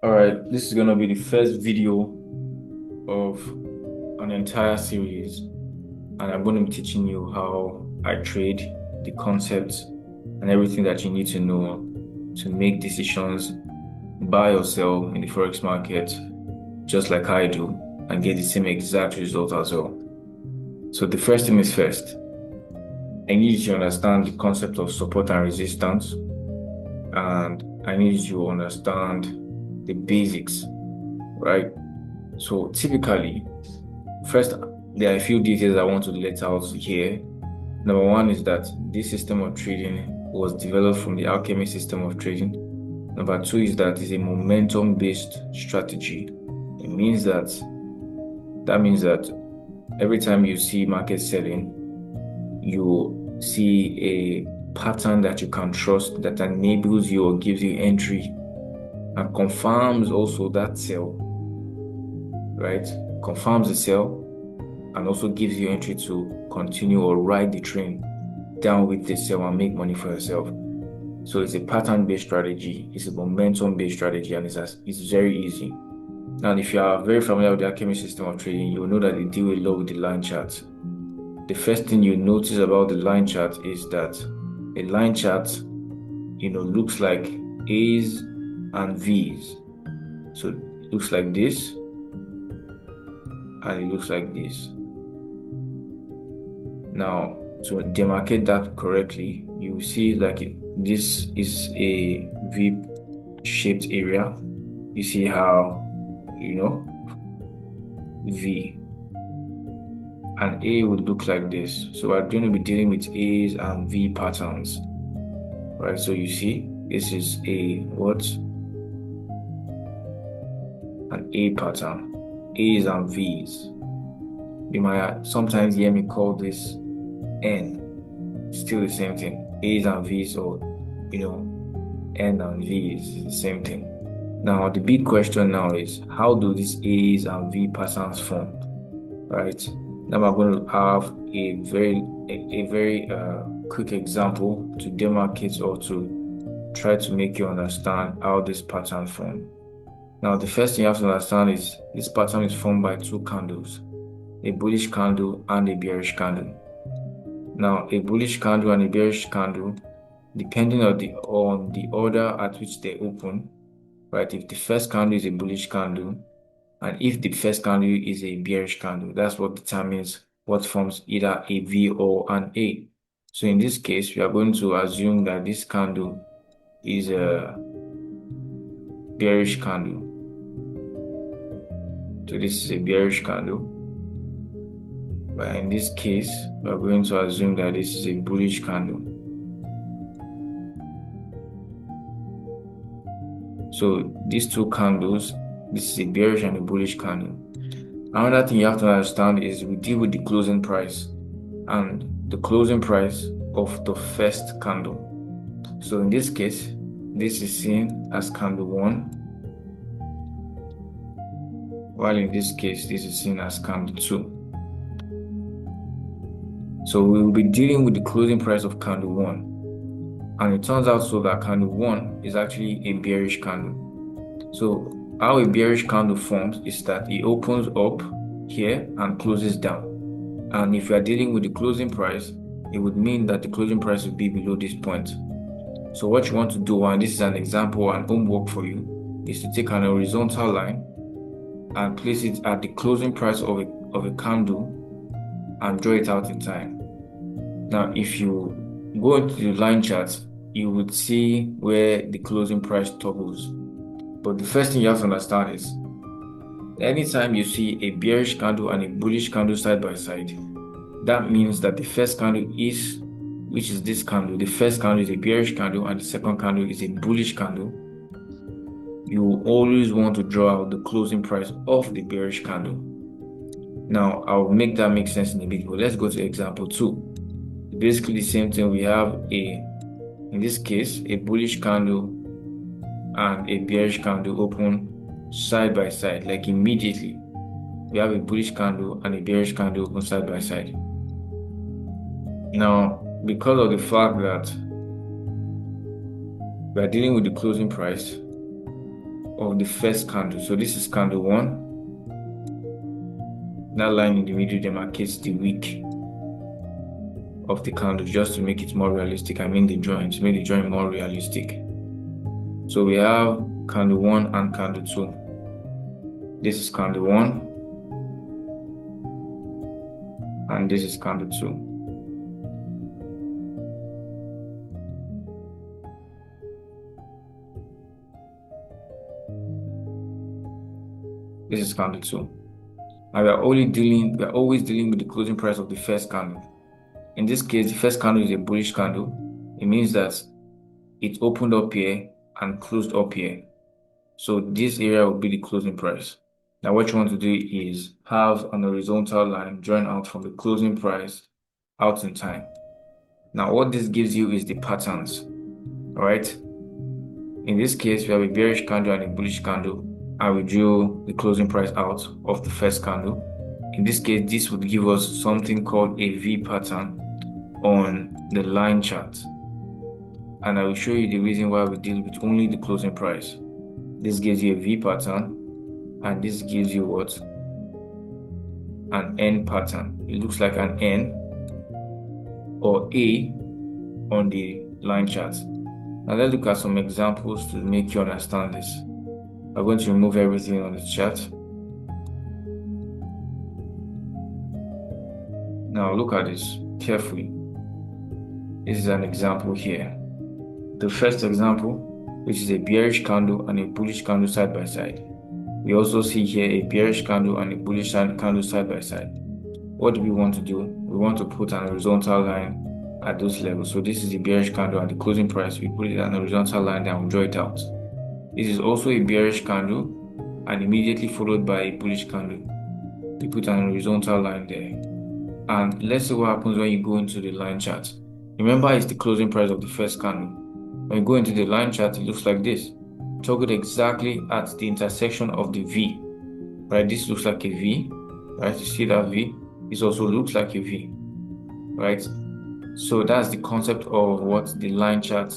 All right, this is gonna be the first video of an entire series, and I'm going to be teaching you how I trade, the concepts, and everything that you need to know to make decisions, buy or sell in the forex market, just like I do, and get the same exact result as well. So the first thing is first, I need you to understand the concept of support and resistance, and I need you to understand the basics, right? So typically, first, there are a few details I want to let out here. Number one is that this system of trading was developed from the alchemy system of trading. Number two is that it's a momentum-based strategy. That means that every time you see market selling, you see a pattern that you can trust that enables you or gives you entry and confirms also that sell, right? Confirms the sell and also gives you entry to continue or ride the train down with the sell and make money for yourself. So it's a pattern-based strategy, it's a momentum-based strategy, and it's very easy. Now, if you are very familiar with the alchemy system of trading, you will know that they deal a lot with the line chart. The first thing you notice about the line chart is that a line chart, looks like A's and V's. So it looks like this, and it looks like this. Now, to demarcate that correctly, you see this is a V-shaped area. You see how, V and A would look like this. So we're going to be dealing with A's and V patterns, right? So you see, this is an A pattern, A's and V's. You might sometimes hear me call this N. Still the same thing. A's and V's, or N and V's is the same thing. Now the big question now is, how do these A's and V patterns form? Right? Now I'm going to have a very quick example to demarcate or to try to make you understand how this pattern form. Now the first thing you have to understand is this pattern is formed by two candles, a bullish candle and a bearish candle. Now, a bullish candle and a bearish candle, depending on the order at which they open, right? If the first candle is a bullish candle, and if the first candle is a bearish candle, that's what determines what forms either a V or an A. So in this case, we are going to assume that this candle is a bearish candle. So this is a bearish candle. But in this case, we are going to assume that this is a bullish candle. So these two candles, this is a bearish and a bullish candle. Another thing you have to understand is we deal with the closing price and the closing price of the first candle. So in this case, this is seen as candle 1, while in this case, this is seen as candle 2. So we will be dealing with the closing price of candle 1. And it turns out so that candle 1 is actually a bearish candle. So how a bearish candle forms is that it opens up here and closes down. And if you are dealing with the closing price, it would mean that the closing price would be below this point. So what you want to do, and this is an example and homework for you, is to take an horizontal line and place it at the closing price of a candle and draw it out in time. Now, if you go into the line chart, you would see where the closing price toggles. But the first thing you have to understand is, anytime you see a bearish candle and a bullish candle side by side, that means that the first candle which is this candle, the first candle is a bearish candle and the second candle is a bullish candle. You will always want to draw out the closing price of the bearish candle. Now, I'll make that make sense in a bit, but let's go to example 2. Basically the same thing. We have in this case, a bullish candle and a bearish candle open side by side, like immediately. We have a bullish candle and a bearish candle open side by side. Now, because of the fact that we are dealing with the closing price, of the first candle. So this is candle 1. That line in the middle demarcates the wick of the candle just to make it more realistic. I mean the joint, to make the joint more realistic. So we have candle 1 and candle 2. This is candle 1 and this is candle 2. This is candle 2. Now we are always dealing with the closing price of the first candle. In this case, the first candle is a bullish candle. It means that it opened up here and closed up here. So this area will be the closing price. Now what you want to do is have an horizontal line drawn out from the closing price out in time. Now what this gives you is the patterns, all right? In this case, we have a bearish candle and a bullish candle, and we drew the closing price out of the first candle. In this case, this would give us something called a V pattern on the line chart. And I will show you the reason why we deal with only the closing price. This gives you a V pattern, and this gives you what? An N pattern. It looks like an N or A on the line chart. Now let's look at some examples to make you understand this. I'm going to remove everything on the chart. Now look at this carefully. This is an example here. The first example, which is a bearish candle and a bullish candle side by side. We also see here a bearish candle and a bullish candle side by side. What do we want to do? We want to put an horizontal line at those levels. So this is the bearish candle and the closing price. We put it on a horizontal line and we draw it out. This is also a bearish candle and immediately followed by a bullish candle. We put an horizontal line there. And let's see what happens when you go into the line chart. Remember, it's the closing price of the first candle. When you go into the line chart, it looks like this. Toggled exactly at the intersection of the V. Right? This looks like a V. Right? You see that V? This also looks like a V. Right? So that's the concept of what the line chart.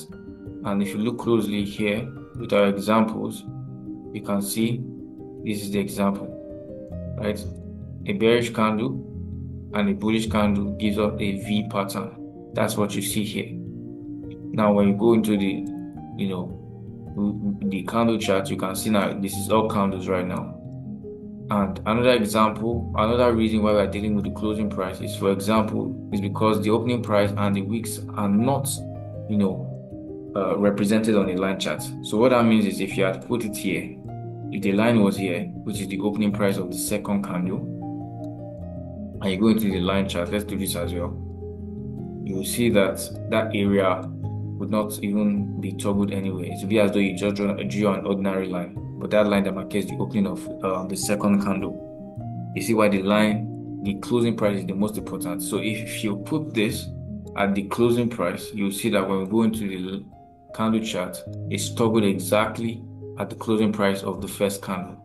And if you look closely here with our examples, you can see this is the example. Right? A bearish candle and a bullish candle gives us a V pattern. That's what you see here. Now, when you go into the, the candle chart, you can see now this is all candles right now. And another example, another reason why we're dealing with the closing price is, for example, is because the opening price and the wicks are not, represented on the line chart. So what that means is if you had put it here, if the line was here, which is the opening price of the second candle, and you go into the line chart, let's do this as well. You will see that that area would not even be toggled anyway. It would be as though you just drew an ordinary line, but that line demarcates the opening of the second candle. You see why the closing price is the most important. So if you put this at the closing price, you'll see that when we go into the candle chart, it's toggled exactly at the closing price of the first candle.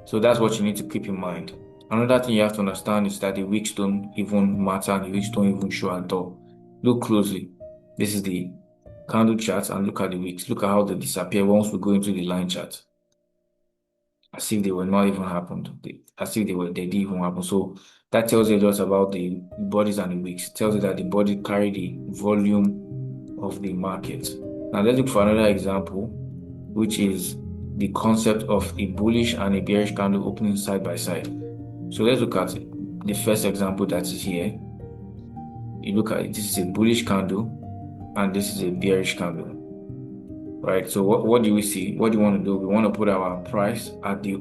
So that's what you need to keep in mind. Another thing you have to understand is that the wicks don't even matter and the wicks don't even show at all. Look closely. This is the candle chart and look at the wicks. Look at how they disappear once we go into the line chart. As if they were not even happened. As if they didn't even happen. So that tells you a lot about the bodies and the wicks. It tells you that the body carry the volume of the market. Now let's look for another example, which is the concept of a bullish and a bearish candle opening side by side. So let's look at the first example that is here. You look at it, this is a bullish candle and this is a bearish candle. Right, so what do we see? What do you want to do? We want to put our price at the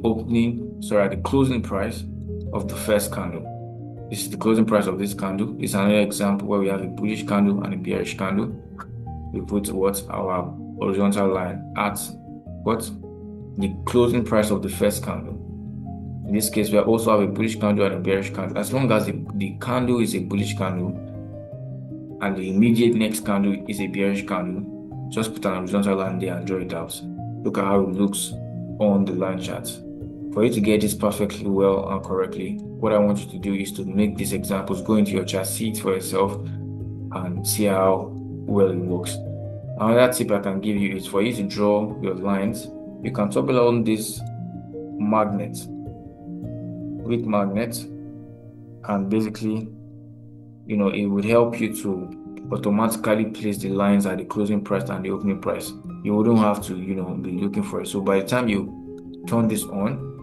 closing price of the first candle. This is the closing price of this candle. This is another example where we have a bullish candle and a bearish candle. We put our horizontal line at the closing price of the first candle. In this case, we also have a bullish candle and a bearish candle. As long as the candle is a bullish candle and the immediate next candle is a bearish candle, just put an horizontal line there and draw it out. Look at how it looks on the line chart. For you to get this perfectly well and correctly, what I want you to do is to make these examples, go into your chart, see it for yourself, and see how well it works. Another tip I can give you is for you to draw your lines You can toggle on this magnet, weak magnet, and basically, it would help you to automatically place the lines at the closing price and the opening price. You wouldn't have to, be looking for it. So by the time you turn this on,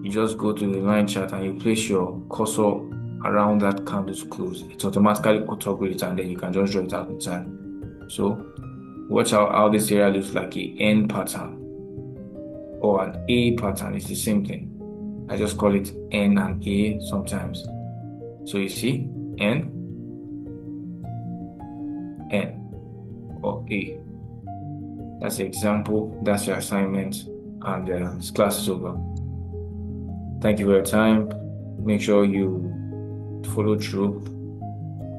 you just go to the line chart and you place your cursor around that candle's close. It automatically toggle it and then you can just draw it out in time. So watch out how this area looks like a N pattern or an A pattern. It's the same thing. I just call it N and A sometimes. So you see N, N, or A. That's the example. That's your assignment. And this class is over. Thank you for your time. Make sure you follow through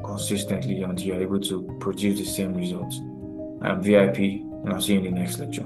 consistently until you're able to produce the same results. I'm VIP, and I'll see you in the next lecture.